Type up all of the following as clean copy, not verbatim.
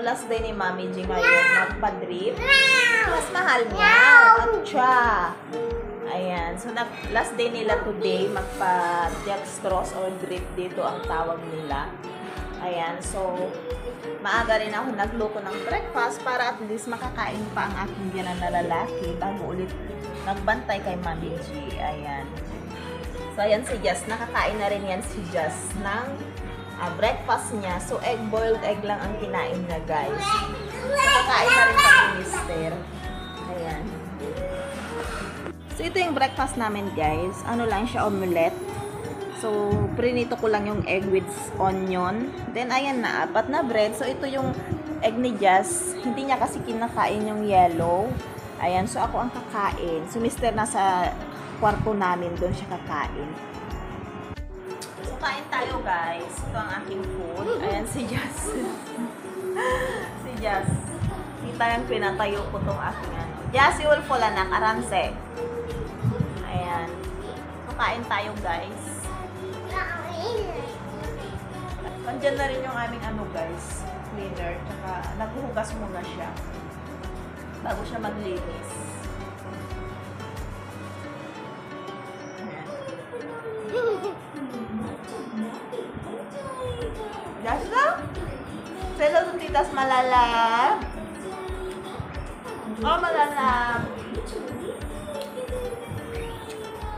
last day ni Mami G ngayon, magpa-drip. Mas mahal niya. Atcha. Ayan. So, last day nila today, magpa-dextrose or drip dito ang tawag nila. Ayan. So, maaga rin ako nagluto ng breakfast para at least makakain pa ang aking biyanan na lalaki bago ulit nagbantay kay Mami G. Ayan. So, ayan si Jess. Nakakain na rin yan si Jess ng breakfast niya. So, boiled egg lang ang kinain niya, guys. So, kakain na rin kami ni Mister. Ayan. So, ito yung breakfast namin, guys. Ano lang siya, omelette. So, prinito ko lang yung egg with onion. Then, ayan na, 4 na bread. So, ito yung egg ni Jess. Hindi niya kasi kinakain yung yellow. Ayan, so ako ang kakain. So, Mister nasa kwarto namin, doon siya kakain. So, kain tayo, guys. Ito ang aking food. Ayan, si Jess. Si Jess. Kita yung pinatayo ko itong aking ano. Jess, you will fall, anak. Aranse. Ayan. So, kain tayo, guys. Andyan na rin yung aming ano, guys. Cleaner. Tsaka, naghuhugas muna siya. Bago siya maglinis. Jasa? Selo ng titas malala. Oh, malala.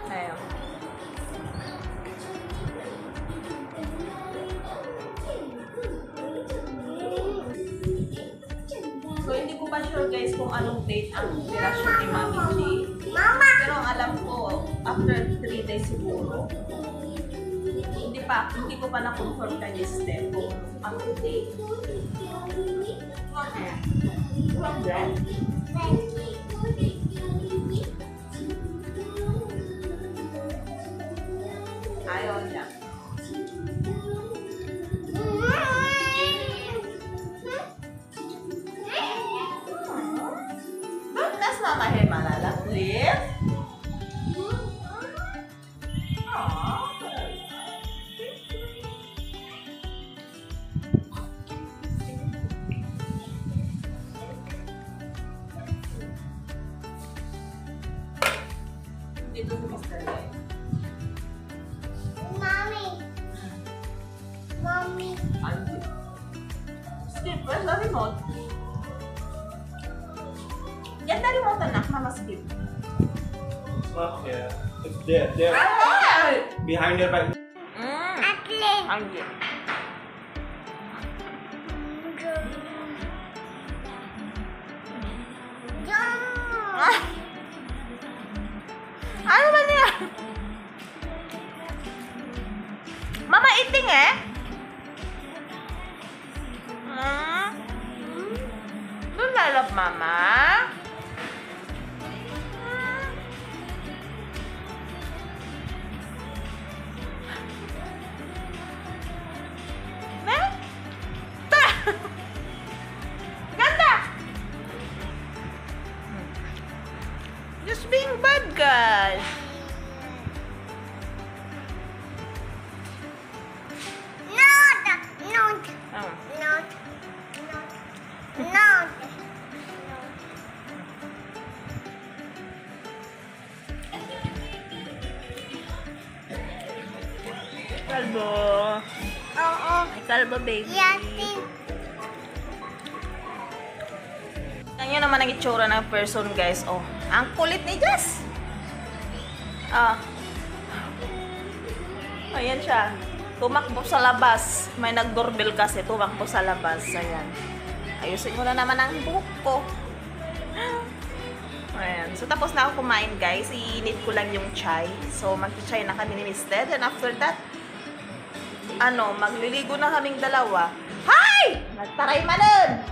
Ayun. So, hindi ko pa sure, guys, kung anong date ang operasyon ni Mami G. Pero ang alam ko, after 3 days siguro. Hindi ko pa na-confirm kay Mister kung anong date. Okay. What's that? Ayaw niya. That's not my hair, Malala. Please? Dito si Mr. Light. Mommy. Andi. Skip, where's the remote? Get the remote, anak. Mama, skip. It's not here. It's there. There. Ay! Behind your back. Andi. Ah! Ano ba niya? Mama eating eh? Don't lalap, Mama. Ne? Tara! Ganda! Just being bad, guys. Kalbo. Oo. Kalbo, baby. Yatin. Yan naman ang itsura ng person, guys. Oh, ang kulit ni Jess. Ah. Ayan siya. Tumakbo sa labas. May nag-doorbell kasi. Tumakbo sa labas. Ayan. Ayusin mo na naman ang buhok ko. Ayan. So, tapos na ako kumain, guys. Iinit ko lang yung chai. So, mag-chai na kami ni Mister. And after that, magliligo na kaming dalawa. Hi! Nagtaray manon!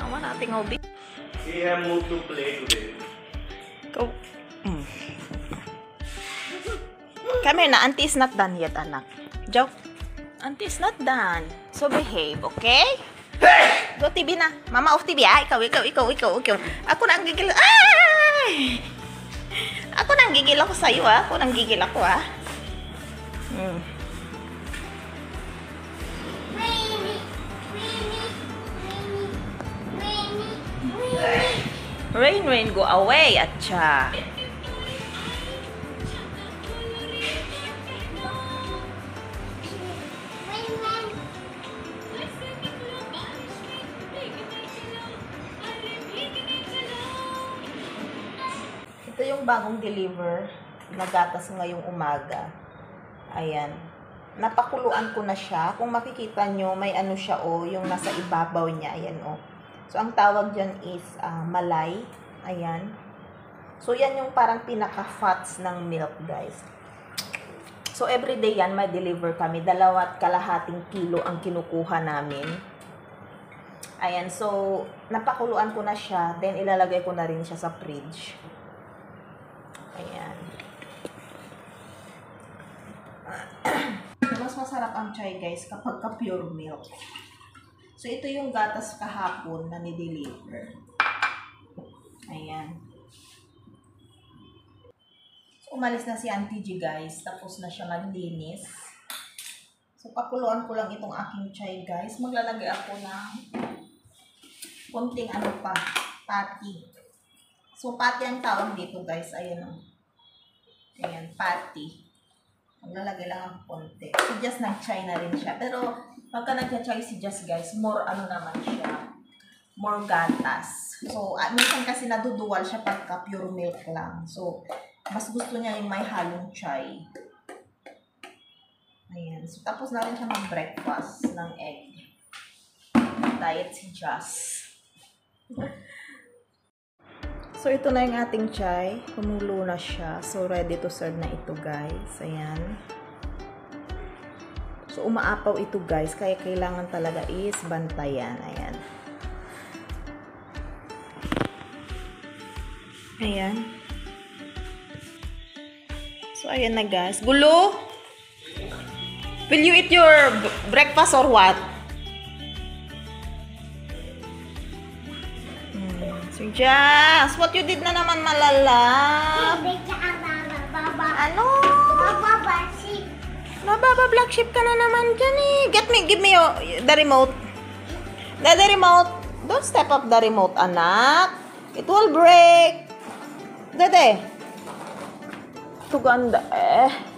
Awan nating hobby. He have moved to play today. Go. Come here na. Auntie is not done yet, anak. Joke. Auntie is not done. So, behave, okay? Go TV na. Mama off TV, ah. Ikaw. Ako na ang gigil. Ay! Ako na ang gigil ako sa'yo, ah. Ako na ang gigil ako, ah. Rain, rain, go away, atcha. Ito yung bagong deliver na gatas ngayong umaga. Ayan. Napakuluan ko na siya. Kung makikita nyo, may ano siya yung nasa ibabaw niya. Ayan So, ang tawag dyan is malay. Ayan. So, yan yung parang pinaka-fats ng milk, guys. So, everyday yan, may deliver kami. 2.5 kilo ang kinukuha namin. Ayan. So, napakuluan ko na siya. Then, ilalagay ko na rin siya sa fridge. Ayan. Mas masarap ang chai, guys, kapag ka-pure milk. So, ito yung gatas kahapon na ni-deliver. Ayan. So, umalis na si Auntie G, guys. Tapos na siya maglinis. So, pakuluan ko lang itong aking chai, guys. Maglalagay ako ng konting patty. So, patty ang tawag dito, guys. Ayan Ayan, patty. Maglalagay lang ang konti. Si Jess nag-chai na rin siya. Pero, pagka nag-chai si Jess, guys, more naman siya. More gatas. So, minsan kasi naduduwal siya pagka pure milk lang. So, mas gusto niya yung may halong chai. Ayan. So, tapos na rin siya mag-breakfast ng egg. Diet si Jess. So, ito na yung ating chai. Kumulo na siya. So, ready to serve na ito, guys. Ayan. So, umaapaw ito, guys. Kaya kailangan talaga is bantayan. Ayan. Ayan. So, ayan na, guys. Gulo! Will you eat your breakfast or what? So, Jazz, what you did na naman, malala? Ano? Mababa black sheep ka na naman dyan eh. Give me the remote. The remote. Don't step up the remote, anak. It will break. Dede. Tuganda eh.